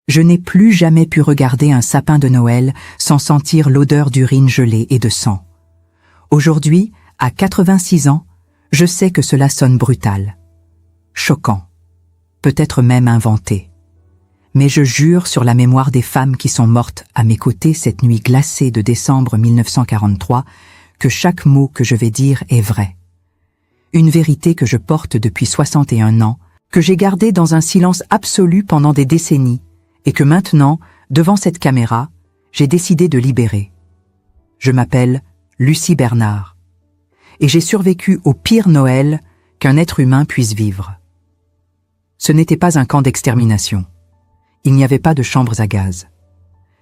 Je n'ai plus jamais pu regarder un sapin de Noël sans sentir l'odeur d'urine gelée et de sang. Aujourd'hui, à 86 ans, je sais que cela sonne brutal, choquant, peut-être même inventé. Mais je jure sur la mémoire des femmes qui sont mortes à mes côtés cette nuit glacée de décembre 1943 que chaque mot que je vais dire est vrai. Une vérité que je porte depuis 61 ans, que j'ai gardée dans un silence absolu pendant des décennies, et que maintenant, devant cette caméra, j'ai décidé de libérer. Je m'appelle Lucie Bernard, et j'ai survécu au pire Noël qu'un être humain puisse vivre. Ce n'était pas un camp d'extermination. Il n'y avait pas de chambres à gaz.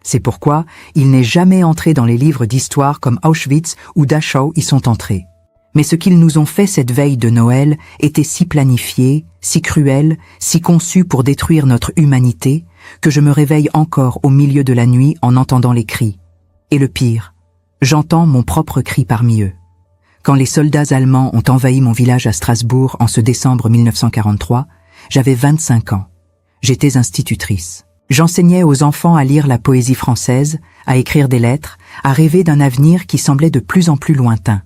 C'est pourquoi il n'est jamais entré dans les livres d'histoire comme Auschwitz ou Dachau y sont entrés. Mais ce qu'ils nous ont fait cette veille de Noël était si planifié, si cruel, si conçu pour détruire notre humanité, que je me réveille encore au milieu de la nuit en entendant les cris. Et le pire, j'entends mon propre cri parmi eux. Quand les soldats allemands ont envahi mon village à Strasbourg en ce décembre 1943, j'avais 25 ans. J'étais institutrice. J'enseignais aux enfants à lire la poésie française, à écrire des lettres, à rêver d'un avenir qui semblait de plus en plus lointain.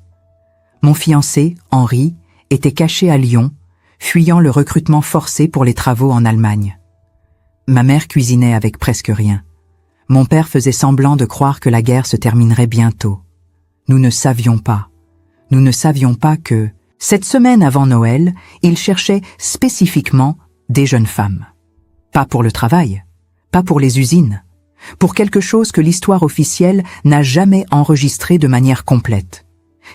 Mon fiancé, Henri, était caché à Lyon, fuyant le recrutement forcé pour les travaux en Allemagne. Ma mère cuisinait avec presque rien. Mon père faisait semblant de croire que la guerre se terminerait bientôt. Nous ne savions pas. Nous ne savions pas que, cette semaine avant Noël, il cherchait spécifiquement des jeunes femmes. Pas pour le travail, pas pour les usines, pour quelque chose que l'histoire officielle n'a jamais enregistré de manière complète.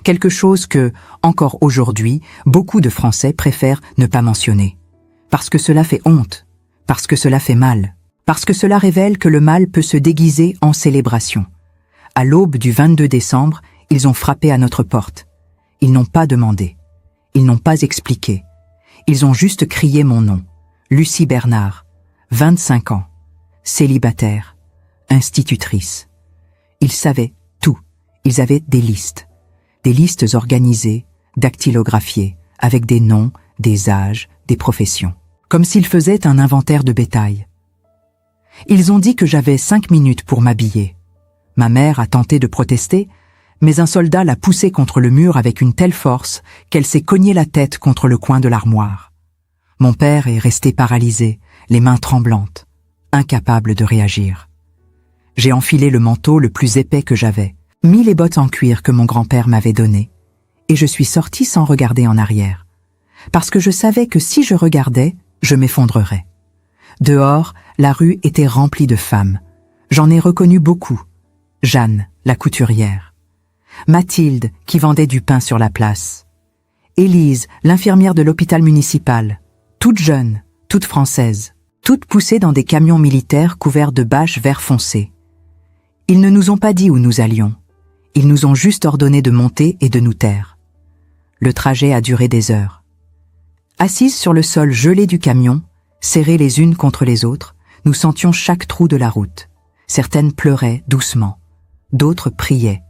Quelque chose que, encore aujourd'hui, beaucoup de Français préfèrent ne pas mentionner. Parce que cela fait honte, parce que cela fait mal, parce que cela révèle que le mal peut se déguiser en célébration. À l'aube du 22 décembre, ils ont frappé à notre porte. Ils n'ont pas demandé. Ils n'ont pas expliqué. Ils ont juste crié mon nom. Lucie Bernard, 25 ans, célibataire, institutrice. Ils savaient tout. Ils avaient des listes organisées, dactylographiées, avec des noms, des âges, des professions. Comme s'ils faisaient un inventaire de bétail. Ils ont dit que j'avais 5 minutes pour m'habiller. Ma mère a tenté de protester, mais un soldat l'a poussée contre le mur avec une telle force qu'elle s'est cognée la tête contre le coin de l'armoire. Mon père est resté paralysé, les mains tremblantes, incapable de réagir. J'ai enfilé le manteau le plus épais que j'avais, mis les bottes en cuir que mon grand-père m'avait données, et je suis sortie sans regarder en arrière, parce que je savais que si je regardais, je m'effondrerais. Dehors, la rue était remplie de femmes. J'en ai reconnu beaucoup. Jeanne, la couturière. Mathilde, qui vendait du pain sur la place. Élise, l'infirmière de l'hôpital municipal. Toute jeune, toute française, toutes poussées dans des camions militaires couverts de bâches vert foncé. Ils ne nous ont pas dit où nous allions. Ils nous ont juste ordonné de monter et de nous taire. Le trajet a duré des heures. Assises sur le sol gelé du camion, serrées les unes contre les autres, nous sentions chaque trou de la route. Certaines pleuraient doucement, d'autres priaient.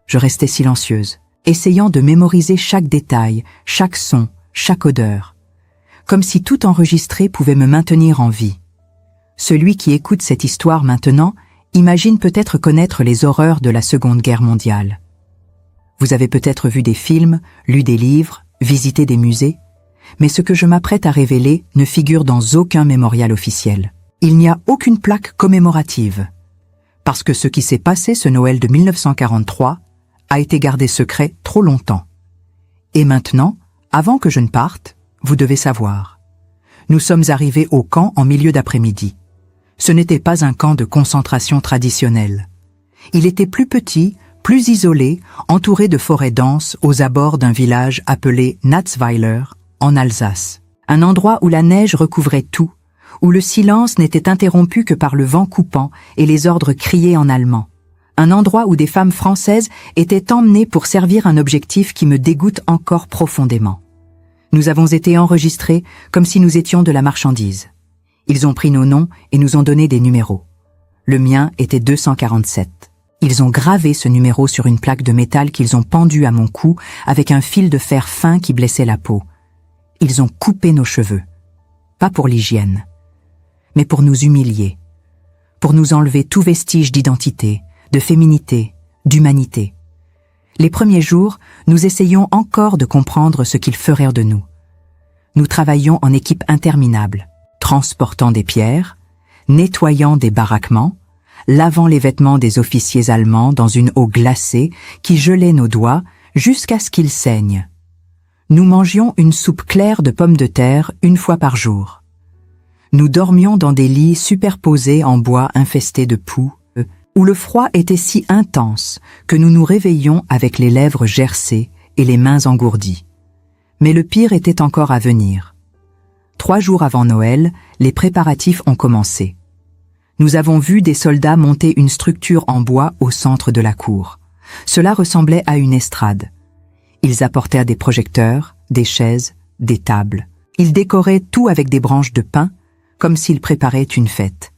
Je restais silencieuse, essayant de mémoriser chaque détail, chaque son, chaque odeur. Comme si tout enregistré pouvait me maintenir en vie. Celui qui écoute cette histoire maintenant imagine peut-être connaître les horreurs de la Seconde Guerre mondiale. Vous avez peut-être vu des films, lu des livres, visité des musées, mais ce que je m'apprête à révéler ne figure dans aucun mémorial officiel. Il n'y a aucune plaque commémorative. Parce que ce qui s'est passé ce Noël de 1943 a été gardé secret trop longtemps. Et maintenant, avant que je ne parte, vous devez savoir. Nous sommes arrivés au camp en milieu d'après-midi. Ce n'était pas un camp de concentration traditionnel. Il était plus petit, plus isolé, entouré de forêts denses aux abords d'un village appelé Natzweiler, en Alsace. Un endroit où la neige recouvrait tout, où le silence n'était interrompu que par le vent coupant et les ordres criés en allemand. Un endroit où des femmes françaises étaient emmenées pour servir un objectif qui me dégoûte encore profondément. Nous avons été enregistrés comme si nous étions de la marchandise. Ils ont pris nos noms et nous ont donné des numéros. Le mien était 247. Ils ont gravé ce numéro sur une plaque de métal qu'ils ont pendue à mon cou avec un fil de fer fin qui blessait la peau. Ils ont coupé nos cheveux. Pas pour l'hygiène, mais pour nous humilier. pour nous enlever tout vestige d'identité, de féminité, d'humanité. Les premiers jours, nous essayions encore de comprendre ce qu'ils feraient de nous. Nous travaillions en équipe interminable, transportant des pierres, nettoyant des baraquements, lavant les vêtements des officiers allemands dans une eau glacée qui gelait nos doigts jusqu'à ce qu'ils saignent. Nous mangions une soupe claire de pommes de terre une fois par jour. Nous dormions dans des lits superposés en bois infestés de poux, où le froid était si intense que nous nous réveillions avec les lèvres gercées et les mains engourdies. Mais le pire était encore à venir. 3 jours avant Noël, les préparatifs ont commencé. Nous avons vu des soldats monter une structure en bois au centre de la cour. Cela ressemblait à une estrade. Ils apportèrent des projecteurs, des chaises, des tables. Ils décoraient tout avec des branches de pin, comme s'ils préparaient une fête.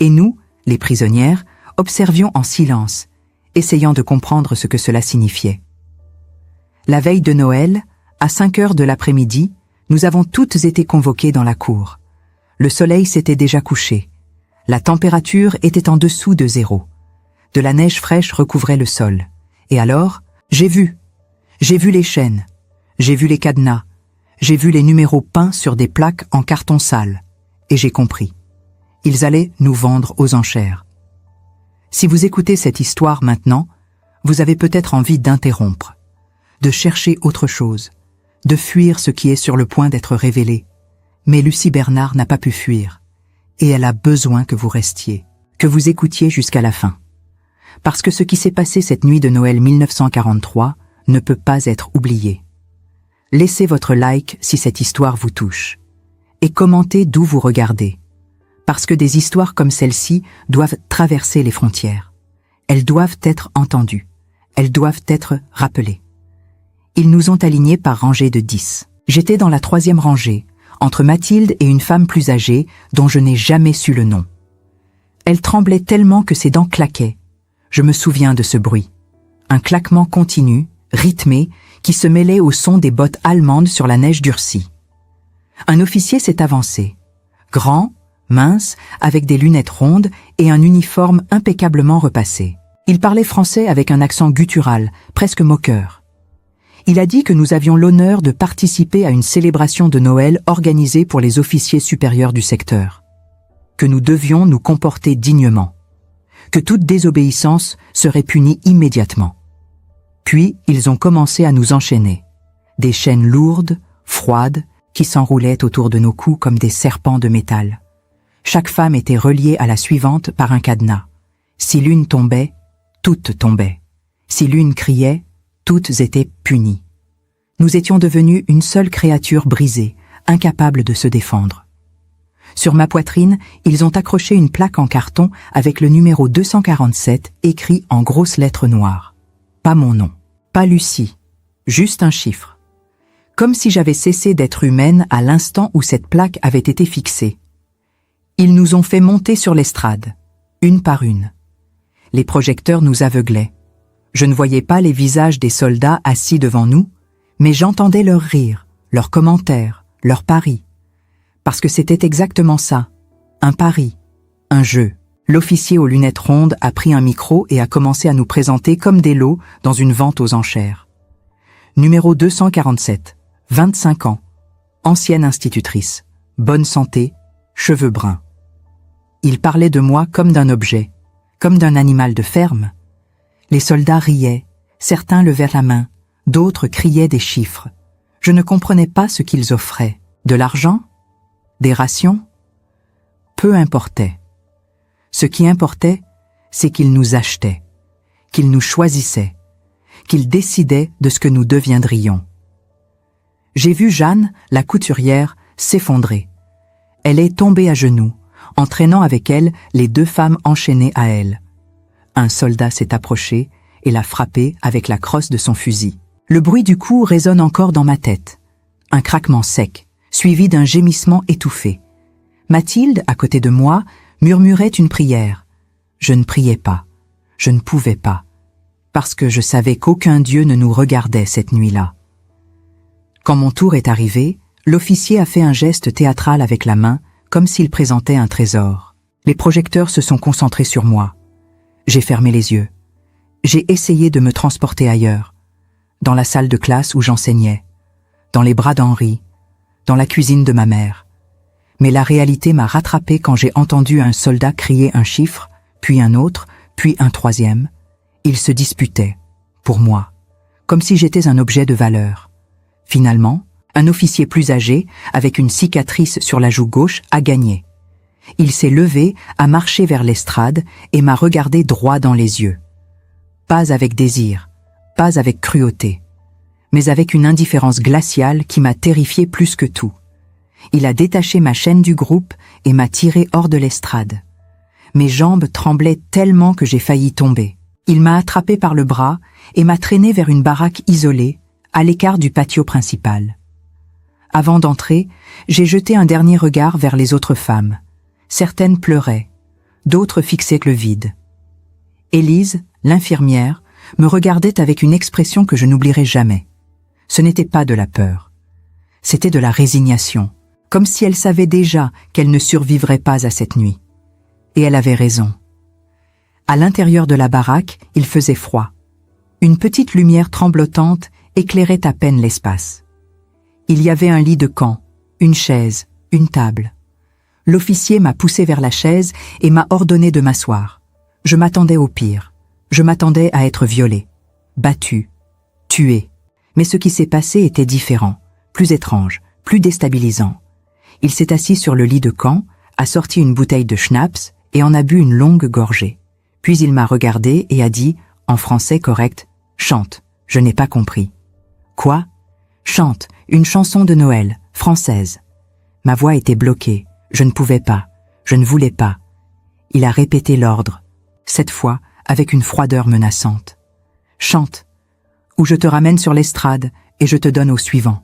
Et nous, les prisonnières, observions en silence, essayant de comprendre ce que cela signifiait. La veille de Noël, à 5 heures de l'après-midi, nous avons toutes été convoquées dans la cour. Le soleil s'était déjà couché. La température était en dessous de 0. De la neige fraîche recouvrait le sol. Et alors, j'ai vu les chaînes, j'ai vu les cadenas, j'ai vu les numéros peints sur des plaques en carton sale. Et j'ai compris. Ils allaient nous vendre aux enchères. Si vous écoutez cette histoire maintenant, vous avez peut-être envie d'interrompre, de chercher autre chose, de fuir ce qui est sur le point d'être révélé. Mais Lucie Bernard n'a pas pu fuir, et elle a besoin que vous restiez, que vous écoutiez jusqu'à la fin. Parce que ce qui s'est passé cette nuit de Noël 1943 ne peut pas être oublié. Laissez votre like si cette histoire vous touche. Et commentez d'où vous regardez. Parce que des histoires comme celle-ci doivent traverser les frontières. Elles doivent être entendues. Elles doivent être rappelées. Ils nous ont alignés par rangée de 10. J'étais dans la 3e rangée, entre Mathilde et une femme plus âgée dont je n'ai jamais su le nom. Elle tremblait tellement que ses dents claquaient. Je me souviens de ce bruit. Un claquement continu, rythmé, qui se mêlait au son des bottes allemandes sur la neige durcie. Un officier s'est avancé, grand, mince, avec des lunettes rondes et un uniforme impeccablement repassé. Il parlait français avec un accent guttural, presque moqueur. Il a dit que nous avions l'honneur de participer à une célébration de Noël organisée pour les officiers supérieurs du secteur. Que nous devions nous comporter dignement. Que toute désobéissance serait punie immédiatement. Puis, ils ont commencé à nous enchaîner. Des chaînes lourdes, froides, qui s'enroulaient autour de nos cous comme des serpents de métal. Chaque femme était reliée à la suivante par un cadenas. Si l'une tombait, toutes tombaient. Si l'une criait, toutes étaient punies. Nous étions devenus une seule créature brisée, incapable de se défendre. Sur ma poitrine, ils ont accroché une plaque en carton avec le numéro 247 écrit en grosses lettres noires. Pas mon nom, pas Lucie, juste un chiffre. Comme si j'avais cessé d'être humaine à l'instant où cette plaque avait été fixée. Ils nous ont fait monter sur l'estrade, une par une. Les projecteurs nous aveuglaient. Je ne voyais pas les visages des soldats assis devant nous, mais j'entendais leurs rires, leurs commentaires, leurs paris. Parce que c'était exactement ça, un pari, un jeu. L'officier aux lunettes rondes a pris un micro et a commencé à nous présenter comme des lots dans une vente aux enchères. Numéro 247, 25 ans, ancienne institutrice, bonne santé, cheveux bruns. Il parlait de moi comme d'un objet, comme d'un animal de ferme. Les soldats riaient, certains levaient la main, d'autres criaient des chiffres. Je ne comprenais pas ce qu'ils offraient. De l'argent? Des rations? Peu importait. Ce qui importait, c'est qu'ils nous achetaient, qu'ils nous choisissaient, qu'ils décidaient de ce que nous deviendrions. J'ai vu Jeanne, la couturière, s'effondrer. Elle est tombée à genoux, entraînant avec elle les 2 femmes enchaînées à elle. Un soldat s'est approché et l'a frappée avec la crosse de son fusil. Le bruit du coup résonne encore dans ma tête. Un craquement sec, suivi d'un gémissement étouffé. Mathilde, à côté de moi, murmurait une prière. Je ne priais pas. Je ne pouvais pas. Parce que je savais qu'aucun Dieu ne nous regardait cette nuit-là. Quand mon tour est arrivé, l'officier a fait un geste théâtral avec la main, comme s'il présentait un trésor. Les projecteurs se sont concentrés sur moi. J'ai fermé les yeux. J'ai essayé de me transporter ailleurs, dans la salle de classe où j'enseignais, dans les bras d'Henri, dans la cuisine de ma mère. Mais la réalité m'a rattrapé quand j'ai entendu un soldat crier un chiffre, puis un autre, puis un troisième. Ils se disputaient, pour moi, comme si j'étais un objet de valeur. Finalement, un officier plus âgé, avec une cicatrice sur la joue gauche, a gagné. Il s'est levé, a marché vers l'estrade et m'a regardé droit dans les yeux. Pas avec désir, pas avec cruauté, mais avec une indifférence glaciale qui m'a terrifié plus que tout. Il a détaché ma chaîne du groupe et m'a tiré hors de l'estrade. Mes jambes tremblaient tellement que j'ai failli tomber. Il m'a attrapé par le bras et m'a traîné vers une baraque isolée, à l'écart du patio principal. Avant d'entrer, j'ai jeté un dernier regard vers les autres femmes. Certaines pleuraient, d'autres fixaient le vide. Élise, l'infirmière, me regardait avec une expression que je n'oublierai jamais. Ce n'était pas de la peur. C'était de la résignation, comme si elle savait déjà qu'elle ne survivrait pas à cette nuit. Et elle avait raison. À l'intérieur de la baraque, il faisait froid. Une petite lumière tremblotante éclairait à peine l'espace. Il y avait un lit de camp, une chaise, une table. L'officier m'a poussé vers la chaise et m'a ordonné de m'asseoir. Je m'attendais au pire. Je m'attendais à être violée, battue, tuée. Mais ce qui s'est passé était différent, plus étrange, plus déstabilisant. Il s'est assis sur le lit de camp, a sorti une bouteille de schnapps et en a bu une longue gorgée. Puis il m'a regardé et a dit, en français correct, « Chante ». Je n'ai pas compris. « Quoi ?»« Chante, une chanson de Noël, française. » Ma voix était bloquée. Je ne pouvais pas. Je ne voulais pas. Il a répété l'ordre, cette fois avec une froideur menaçante. « Chante, ou je te ramène sur l'estrade et je te donne au suivant. »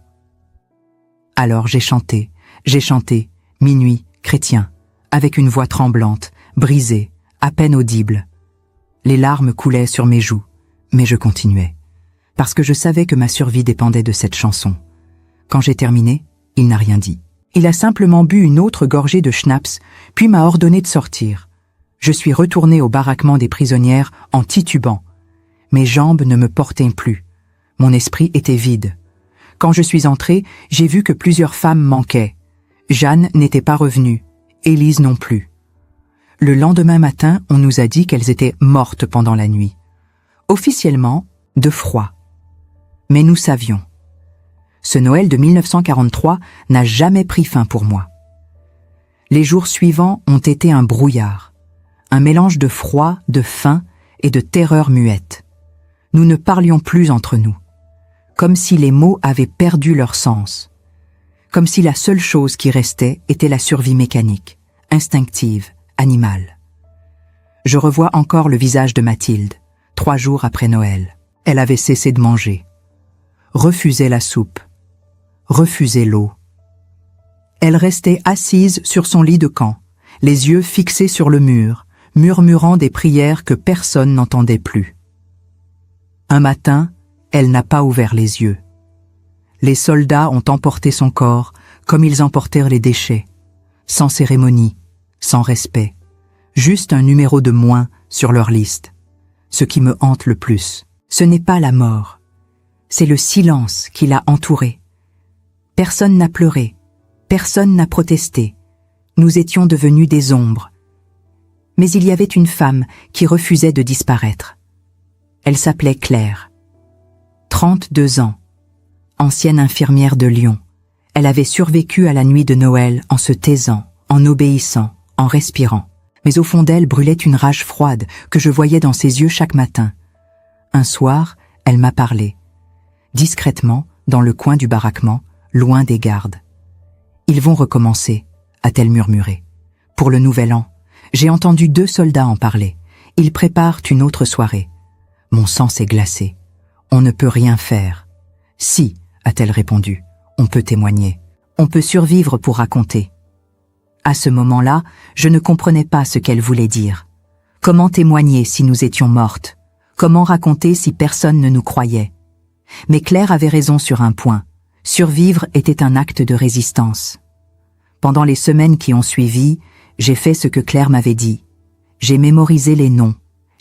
Alors j'ai chanté, minuit, chrétien, avec une voix tremblante, brisée, à peine audible. Les larmes coulaient sur mes joues, mais je continuais, parce que je savais que ma survie dépendait de cette chanson. Quand j'ai terminé, il n'a rien dit. Il a simplement bu une autre gorgée de schnapps, puis m'a ordonné de sortir. Je suis retournée au baraquement des prisonnières en titubant. Mes jambes ne me portaient plus. Mon esprit était vide. Quand je suis entrée, j'ai vu que plusieurs femmes manquaient. Jeanne n'était pas revenue, Élise non plus. Le lendemain matin, on nous a dit qu'elles étaient mortes pendant la nuit. Officiellement, de froid. Mais nous savions. Ce Noël de 1943 n'a jamais pris fin pour moi. Les jours suivants ont été un brouillard, un mélange de froid, de faim et de terreur muette. Nous ne parlions plus entre nous, comme si les mots avaient perdu leur sens, comme si la seule chose qui restait était la survie mécanique, instinctive, animale. Je revois encore le visage de Mathilde, 3 jours après Noël. Elle avait cessé de manger, refusait la soupe, refusait l'eau. Elle restait assise sur son lit de camp, les yeux fixés sur le mur, murmurant des prières que personne n'entendait plus. Un matin, elle n'a pas ouvert les yeux. Les soldats ont emporté son corps comme ils emportèrent les déchets, sans cérémonie, sans respect, juste un numéro de moins sur leur liste. Ce qui me hante le plus, ce n'est pas la mort, c'est le silence qui l'a entourée. Personne n'a pleuré, personne n'a protesté. Nous étions devenus des ombres. Mais il y avait une femme qui refusait de disparaître. Elle s'appelait Claire. 32 ans, ancienne infirmière de Lyon. Elle avait survécu à la nuit de Noël en se taisant, en obéissant, en respirant. Mais au fond d'elle brûlait une rage froide que je voyais dans ses yeux chaque matin. Un soir, elle m'a parlé. Discrètement, dans le coin du baraquement, loin des gardes. « Ils vont recommencer », a-t-elle murmuré. « Pour le nouvel an, j'ai entendu 2 soldats en parler. Ils préparent une autre soirée. » Mon sang s'est glacé. « On ne peut rien faire. »« Si », a-t-elle répondu, « on peut témoigner. On peut survivre pour raconter. » À ce moment-là, je ne comprenais pas ce qu'elle voulait dire. Comment témoigner si nous étions mortes? Comment raconter si personne ne nous croyait? Mais Claire avait raison sur un point. Survivre était un acte de résistance. Pendant les semaines qui ont suivi, J'ai fait ce que Claire m'avait dit. J'ai mémorisé les noms,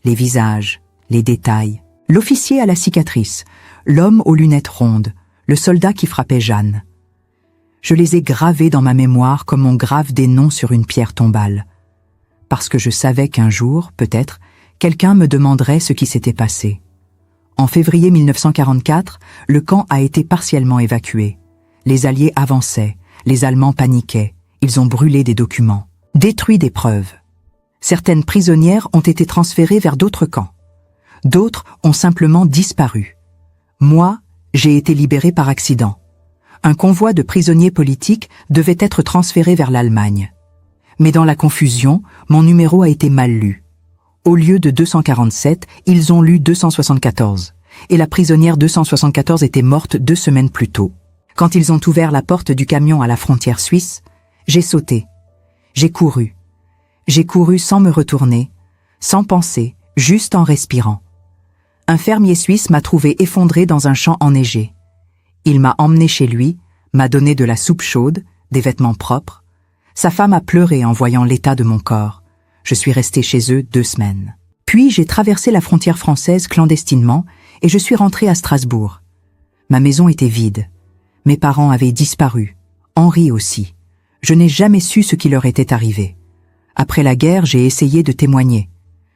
les visages, les détails. L'officier à la cicatrice, l'homme aux lunettes rondes, le soldat qui frappait Jeanne. Je les ai gravés dans ma mémoire comme on grave des noms sur une pierre tombale. Parce que je savais qu'un jour, peut-être, quelqu'un me demanderait ce qui s'était passé. En février 1944, le camp a été partiellement évacué. Les Alliés avançaient, les Allemands paniquaient, ils ont brûlé des documents, détruit des preuves. Certaines prisonnières ont été transférées vers d'autres camps. D'autres ont simplement disparu. Moi, j'ai été libéré par accident. Un convoi de prisonniers politiques devait être transféré vers l'Allemagne. Mais dans la confusion, mon numéro a été mal lu. Au lieu de 247, ils ont lu 274. Et la prisonnière 274 était morte 2 semaines plus tôt. Quand ils ont ouvert la porte du camion à la frontière suisse, j'ai sauté. J'ai couru. J'ai couru sans me retourner, sans penser, juste en respirant. Un fermier suisse m'a trouvé effondré dans un champ enneigé. Il m'a emmené chez lui, m'a donné de la soupe chaude, des vêtements propres. Sa femme a pleuré en voyant l'état de mon corps. Je suis resté chez eux 2 semaines. Puis j'ai traversé la frontière française clandestinement et je suis rentré à Strasbourg. Ma maison était vide. Mes parents avaient disparu. Henri aussi. Je n'ai jamais su ce qui leur était arrivé. Après la guerre, j'ai essayé de témoigner.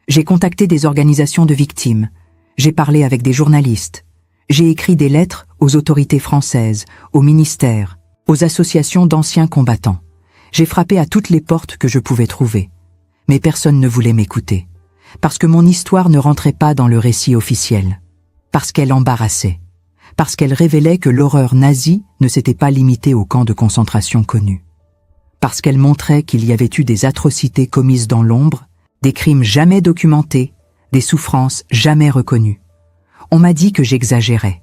J'ai contacté des organisations de victimes. J'ai parlé avec des journalistes. J'ai écrit des lettres aux autorités françaises, au ministère, aux associations d'anciens combattants. J'ai frappé à toutes les portes que je pouvais trouver. Mais personne ne voulait m'écouter. Parce que mon histoire ne rentrait pas dans le récit officiel. Parce qu'elle embarrassait. Parce qu'elle révélait que l'horreur nazie ne s'était pas limitée aux camps de concentration connus. Parce qu'elle montrait qu'il y avait eu des atrocités commises dans l'ombre, des crimes jamais documentés, des souffrances jamais reconnues. On m'a dit que j'exagérais,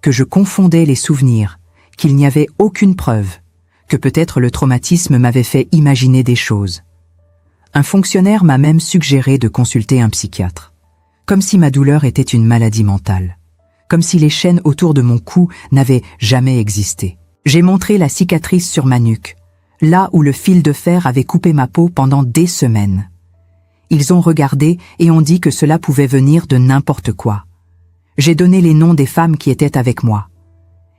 que je confondais les souvenirs, qu'il n'y avait aucune preuve, que peut-être le traumatisme m'avait fait imaginer des choses. Un fonctionnaire m'a même suggéré de consulter un psychiatre, comme si ma douleur était une maladie mentale, comme si les chaînes autour de mon cou n'avaient jamais existé. J'ai montré la cicatrice sur ma nuque, là où le fil de fer avait coupé ma peau pendant des semaines. Ils ont regardé et ont dit que cela pouvait venir de n'importe quoi. J'ai donné les noms des femmes qui étaient avec moi.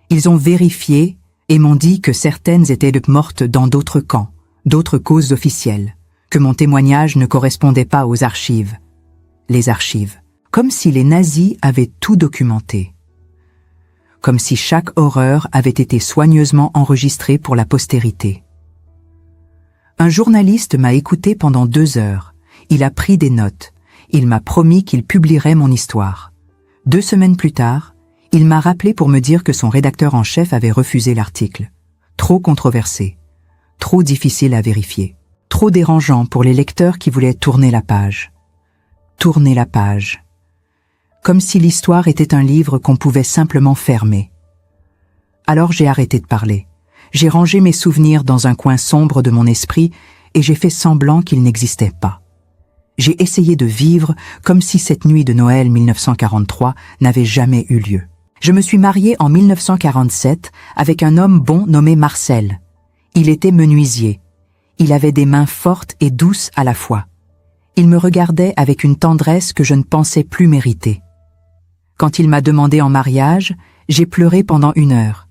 Ils ont vérifié et m'ont dit que certaines étaient mortes dans d'autres camps, d'autres causes officielles, que mon témoignage ne correspondait pas aux archives. Les archives, comme si les nazis avaient tout documenté. Comme si chaque horreur avait été soigneusement enregistrée pour la postérité. Un journaliste m'a écouté pendant 2 heures. Il a pris des notes. Il m'a promis qu'il publierait mon histoire. 2 semaines plus tard, il m'a rappelé pour me dire que son rédacteur en chef avait refusé l'article. Trop controversé. Trop difficile à vérifier. Trop dérangeant pour les lecteurs qui voulaient tourner la page. Tourner la page. Comme si l'histoire était un livre qu'on pouvait simplement fermer. Alors j'ai arrêté de parler. J'ai rangé mes souvenirs dans un coin sombre de mon esprit et j'ai fait semblant qu'ils n'existaient pas. J'ai essayé de vivre comme si cette nuit de Noël 1943 n'avait jamais eu lieu. Je me suis mariée en 1947 avec un homme bon nommé Marcel. Il était menuisier. Il avait des mains fortes et douces à la fois. Il me regardait avec une tendresse que je ne pensais plus mériter. Quand il m'a demandé en mariage, j'ai pleuré pendant 1 heure.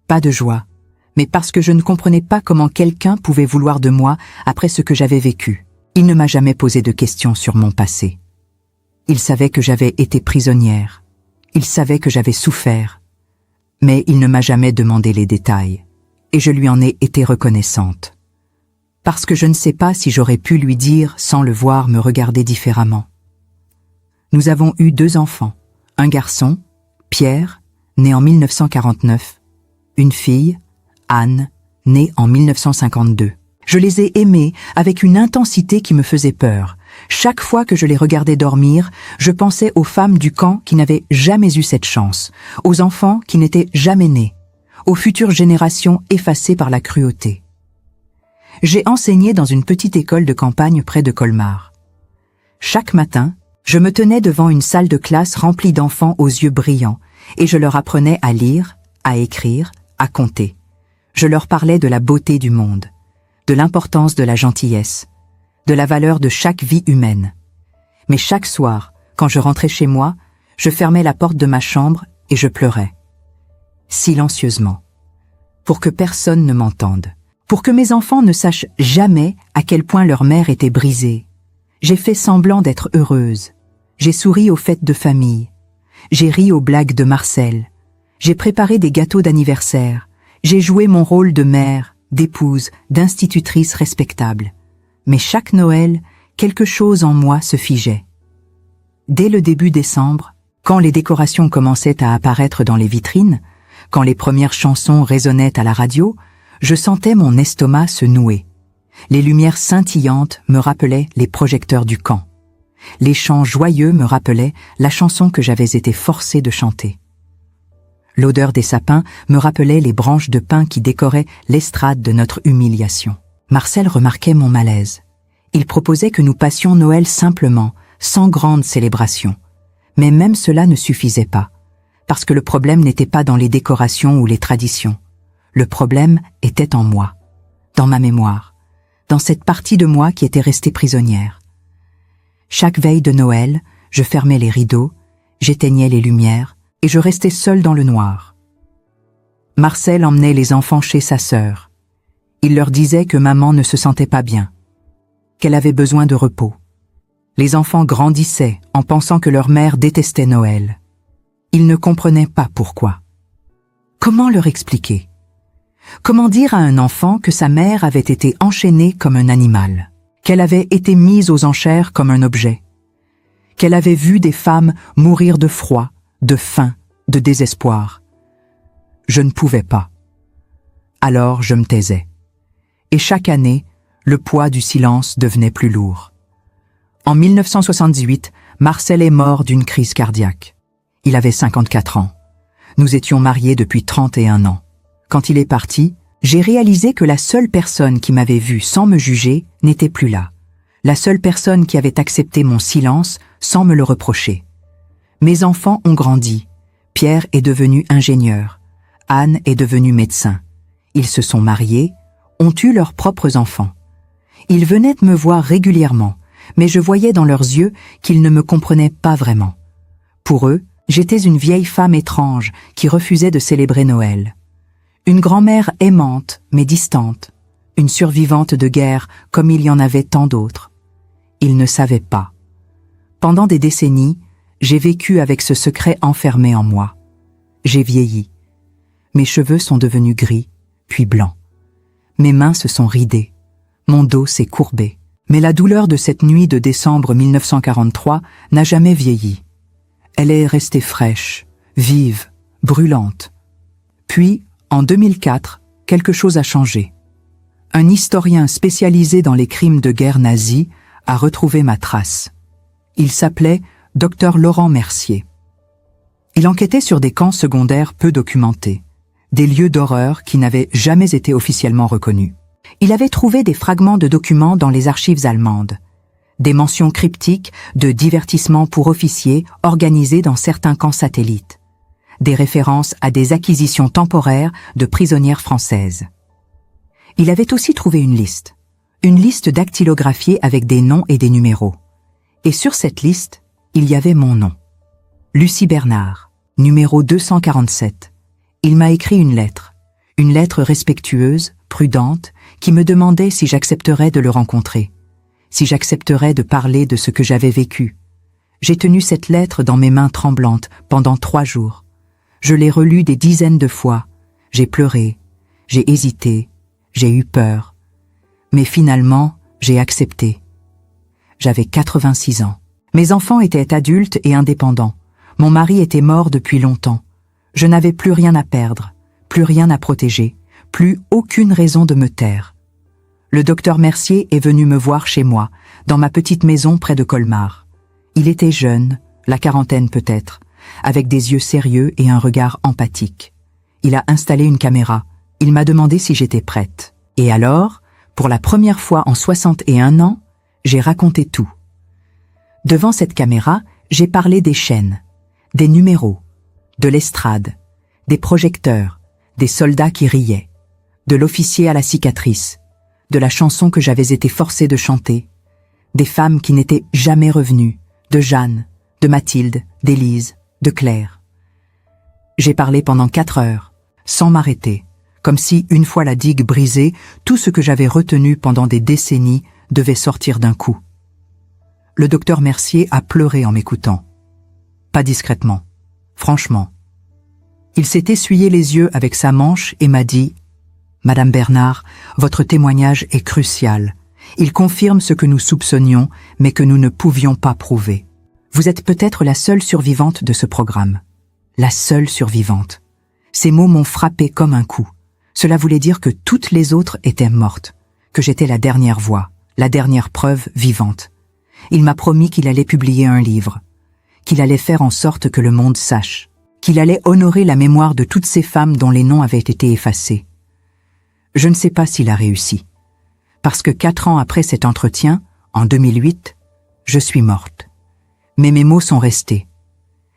Pas de joie, mais parce que je ne comprenais pas comment quelqu'un pouvait vouloir de moi après ce que j'avais vécu. Il ne m'a jamais posé de questions sur mon passé. Il savait que j'avais été prisonnière. Il savait que j'avais souffert. Mais il ne m'a jamais demandé les détails. Et je lui en ai été reconnaissante. Parce que je ne sais pas si j'aurais pu lui dire, sans le voir me regarder différemment. Nous avons eu 2 enfants. Un garçon, Pierre, né en 1949. Une fille, Anne, née en 1952. Je les ai aimés avec une intensité qui me faisait peur. Chaque fois que je les regardais dormir, je pensais aux femmes du camp qui n'avaient jamais eu cette chance, aux enfants qui n'étaient jamais nés, aux futures générations effacées par la cruauté. J'ai enseigné dans une petite école de campagne près de Colmar. Chaque matin, je me tenais devant une salle de classe remplie d'enfants aux yeux brillants et je leur apprenais à lire, à écrire, à compter. Je leur parlais de la beauté du monde, de l'importance de la gentillesse, de la valeur de chaque vie humaine. Mais chaque soir, quand je rentrais chez moi, je fermais la porte de ma chambre et je pleurais. Silencieusement. Pour que personne ne m'entende. Pour que mes enfants ne sachent jamais à quel point leur mère était brisée. J'ai fait semblant d'être heureuse. J'ai souri aux fêtes de famille. J'ai ri aux blagues de Marcel. J'ai préparé des gâteaux d'anniversaire. J'ai joué mon rôle de mère, d'épouse, d'institutrice respectable. Mais chaque Noël, quelque chose en moi se figeait. Dès le début décembre, quand les décorations commençaient à apparaître dans les vitrines, quand les premières chansons résonnaient à la radio, je sentais mon estomac se nouer. Les lumières scintillantes me rappelaient les projecteurs du camp. Les chants joyeux me rappelaient la chanson que j'avais été forcée de chanter. L'odeur des sapins me rappelait les branches de pin qui décoraient l'estrade de notre humiliation. Marcel remarquait mon malaise. Il proposait que nous passions Noël simplement, sans grande célébration. Mais même cela ne suffisait pas, parce que le problème n'était pas dans les décorations ou les traditions. Le problème était en moi, dans ma mémoire, dans cette partie de moi qui était restée prisonnière. Chaque veille de Noël, je fermais les rideaux, j'éteignais les lumières, et je restais seule dans le noir. Marcel emmenait les enfants chez sa sœur. Il leur disait que maman ne se sentait pas bien, qu'elle avait besoin de repos. Les enfants grandissaient en pensant que leur mère détestait Noël. Ils ne comprenaient pas pourquoi. Comment leur expliquer? Comment dire à un enfant que sa mère avait été enchaînée comme un animal, qu'elle avait été mise aux enchères comme un objet, qu'elle avait vu des femmes mourir de froid, de faim, de désespoir? Je ne pouvais pas. Alors je me taisais. Et chaque année, le poids du silence devenait plus lourd. En 1978, Marcel est mort d'une crise cardiaque. Il avait 54 ans. Nous étions mariés depuis 31 ans. Quand il est parti, j'ai réalisé que la seule personne qui m'avait vu sans me juger n'était plus là. La seule personne qui avait accepté mon silence sans me le reprocher. Mes enfants ont grandi. Pierre est devenu ingénieur. Anne est devenue médecin. Ils se sont mariés, ont eu leurs propres enfants. Ils venaient me voir régulièrement, mais je voyais dans leurs yeux qu'ils ne me comprenaient pas vraiment. Pour eux, j'étais une vieille femme étrange qui refusait de célébrer Noël. Une grand-mère aimante mais distante, une survivante de guerre comme il y en avait tant d'autres. Ils ne savaient pas. Pendant des décennies, j'ai vécu avec ce secret enfermé en moi. J'ai vieilli. Mes cheveux sont devenus gris, puis blancs. Mes mains se sont ridées. Mon dos s'est courbé. Mais la douleur de cette nuit de décembre 1943 n'a jamais vieilli. Elle est restée fraîche, vive, brûlante. Puis, en 2004, quelque chose a changé. Un historien spécialisé dans les crimes de guerre nazis a retrouvé ma trace. Il s'appelait Dr Laurent Mercier. Il enquêtait sur des camps secondaires peu documentés, des lieux d'horreur qui n'avaient jamais été officiellement reconnus. Il avait trouvé des fragments de documents dans les archives allemandes, des mentions cryptiques de divertissements pour officiers organisés dans certains camps satellites, des références à des acquisitions temporaires de prisonnières françaises. Il avait aussi trouvé une liste dactylographiée avec des noms et des numéros. Et sur cette liste, il y avait mon nom. Lucie Bernard, numéro 247. Il m'a écrit une lettre respectueuse, prudente, qui me demandait si j'accepterais de le rencontrer, si j'accepterais de parler de ce que j'avais vécu. J'ai tenu cette lettre dans mes mains tremblantes pendant 3 jours. Je l'ai relue des dizaines de fois. J'ai pleuré, j'ai hésité, j'ai eu peur. Mais finalement, j'ai accepté. J'avais 86 ans. Mes enfants étaient adultes et indépendants. Mon mari était mort depuis longtemps. Je n'avais plus rien à perdre, plus rien à protéger, plus aucune raison de me taire. Le docteur Mercier est venu me voir chez moi, dans ma petite maison près de Colmar. Il était jeune, la quarantaine peut-être, avec des yeux sérieux et un regard empathique. Il a installé une caméra. Il m'a demandé si j'étais prête. Et alors, pour la première fois en 61 ans, j'ai raconté tout. Devant cette caméra, j'ai parlé des chaînes, des numéros, de l'estrade, des projecteurs, des soldats qui riaient, de l'officier à la cicatrice, de la chanson que j'avais été forcée de chanter, Des femmes qui n'étaient jamais revenues, de Jeanne, de Mathilde, d'Élise, de Claire. J'ai parlé pendant 4 heures, sans m'arrêter, comme si, une fois la digue brisée, tout ce que j'avais retenu pendant des décennies devait sortir d'un coup. Le docteur Mercier a pleuré en m'écoutant. Pas discrètement, franchement. Il s'est essuyé les yeux avec sa manche et m'a dit « Madame Bernard, votre témoignage est crucial. Il confirme ce que nous soupçonnions, mais que nous ne pouvions pas prouver. Vous êtes peut-être la seule survivante de ce programme. La seule survivante. » Ces mots m'ont frappé comme un coup. Cela voulait dire que toutes les autres étaient mortes, que j'étais la dernière voix, la dernière preuve vivante. Il m'a promis qu'il allait publier un livre, qu'il allait faire en sorte que le monde sache, qu'il allait honorer la mémoire de toutes ces femmes dont les noms avaient été effacés. Je ne sais pas s'il a réussi, parce que 4 ans après cet entretien, en 2008, je suis morte. Mais mes mots sont restés.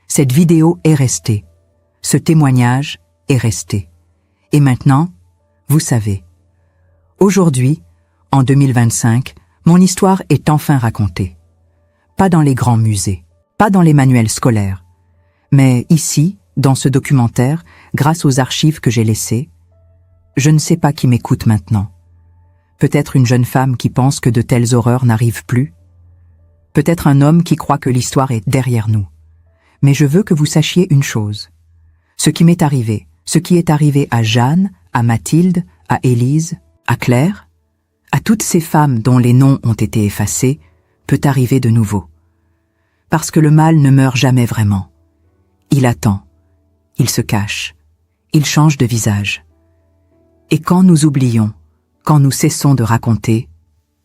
Cette vidéo est restée. Ce témoignage est resté. Et maintenant, vous savez. Aujourd'hui, en 2025, mon histoire est enfin racontée. Pas dans les grands musées, pas dans les manuels scolaires, mais ici, dans ce documentaire, grâce aux archives que j'ai laissées. Je ne sais pas qui m'écoute maintenant. Peut-être une jeune femme qui pense que de telles horreurs n'arrivent plus. Peut-être un homme qui croit que l'histoire est derrière nous. Mais je veux que vous sachiez une chose. Ce qui m'est arrivé, ce qui est arrivé à Jeanne, à Mathilde, à Élise, à Claire, à toutes ces femmes dont les noms ont été effacés, peut arriver de nouveau. Parce que le mal ne meurt jamais vraiment. Il attend, il se cache, il change de visage. Et quand nous oublions, quand nous cessons de raconter,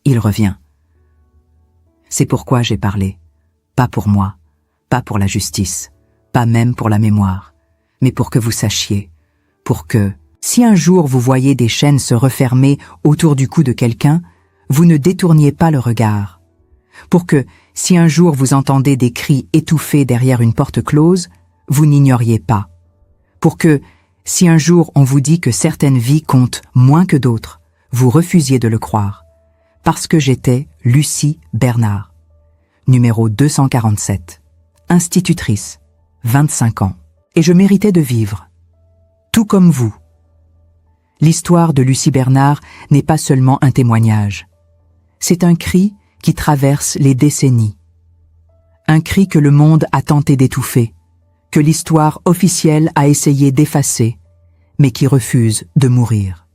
il revient. C'est pourquoi j'ai parlé. Pas pour moi, pas pour la justice, pas même pour la mémoire, mais pour que vous sachiez, pour que, si un jour vous voyez des chaînes se refermer autour du cou de quelqu'un, vous ne détourniez pas le regard. Pour que, si un jour vous entendez des cris étouffés derrière une porte close, vous n'ignoriez pas. Pour que, si un jour on vous dit que certaines vies comptent moins que d'autres, vous refusiez de le croire. Parce que j'étais Lucie Bernard. Numéro 247. Institutrice. 25 ans. Et je méritais de vivre. Tout comme vous. L'histoire de Lucie Bernard n'est pas seulement un témoignage. C'est un cri qui traverse les décennies. Un cri que le monde a tenté d'étouffer, que l'histoire officielle a essayé d'effacer, mais qui refuse de mourir.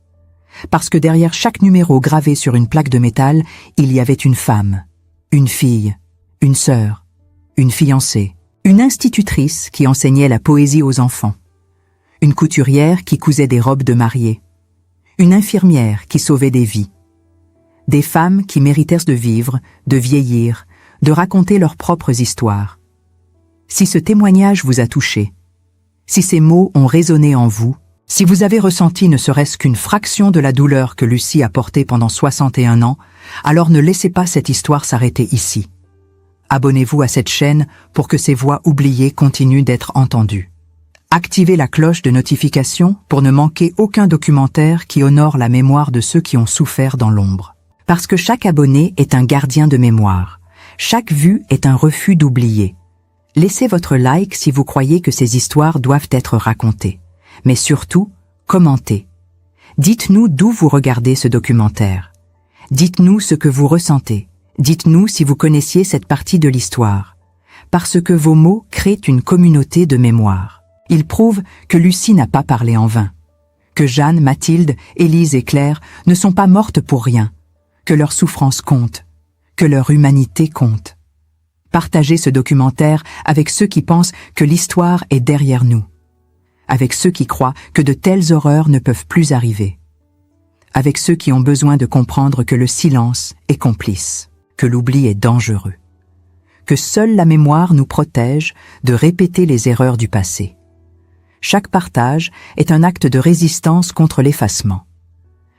Parce que derrière chaque numéro gravé sur une plaque de métal, il y avait une femme, une fille, une sœur, une fiancée, une institutrice qui enseignait la poésie aux enfants, une couturière qui cousait des robes de mariée, une infirmière qui sauvait des vies, des femmes qui méritaient de vivre, de vieillir, de raconter leurs propres histoires. Si ce témoignage vous a touché, si ces mots ont résonné en vous, si vous avez ressenti ne serait-ce qu'une fraction de la douleur que Lucie a portée pendant 61 ans, alors ne laissez pas cette histoire s'arrêter ici. Abonnez-vous à cette chaîne pour que ces voix oubliées continuent d'être entendues. Activez la cloche de notification pour ne manquer aucun documentaire qui honore la mémoire de ceux qui ont souffert dans l'ombre. Parce que chaque abonné est un gardien de mémoire. Chaque vue est un refus d'oublier. Laissez votre like si vous croyez que ces histoires doivent être racontées. Mais surtout, commentez. Dites-nous d'où vous regardez ce documentaire. Dites-nous ce que vous ressentez. Dites-nous si vous connaissiez cette partie de l'histoire. Parce que vos mots créent une communauté de mémoire. Ils prouvent que Lucie n'a pas parlé en vain. Que Jeanne, Mathilde, Élise et Claire ne sont pas mortes pour rien. Que leur souffrance compte. Que leur humanité compte. Partagez ce documentaire avec ceux qui pensent que l'histoire est derrière nous. Avec ceux qui croient que de telles horreurs ne peuvent plus arriver. Avec ceux qui ont besoin de comprendre que le silence est complice, que l'oubli est dangereux, que seule la mémoire nous protège de répéter les erreurs du passé. Chaque partage est un acte de résistance contre l'effacement.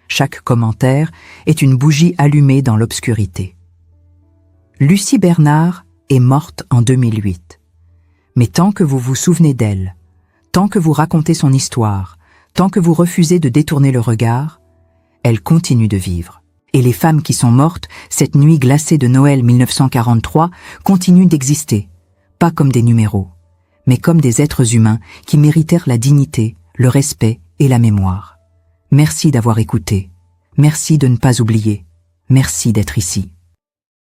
Chaque commentaire est une bougie allumée dans l'obscurité. Lucie Bernard est morte en 2008. Mais tant que vous vous souvenez d'elle, tant que vous racontez son histoire, tant que vous refusez de détourner le regard, elle continue de vivre. Et les femmes qui sont mortes, cette nuit glacée de Noël 1943, continuent d'exister, pas comme des numéros, mais comme des êtres humains qui méritèrent la dignité, le respect et la mémoire. Merci d'avoir écouté. Merci de ne pas oublier. Merci d'être ici.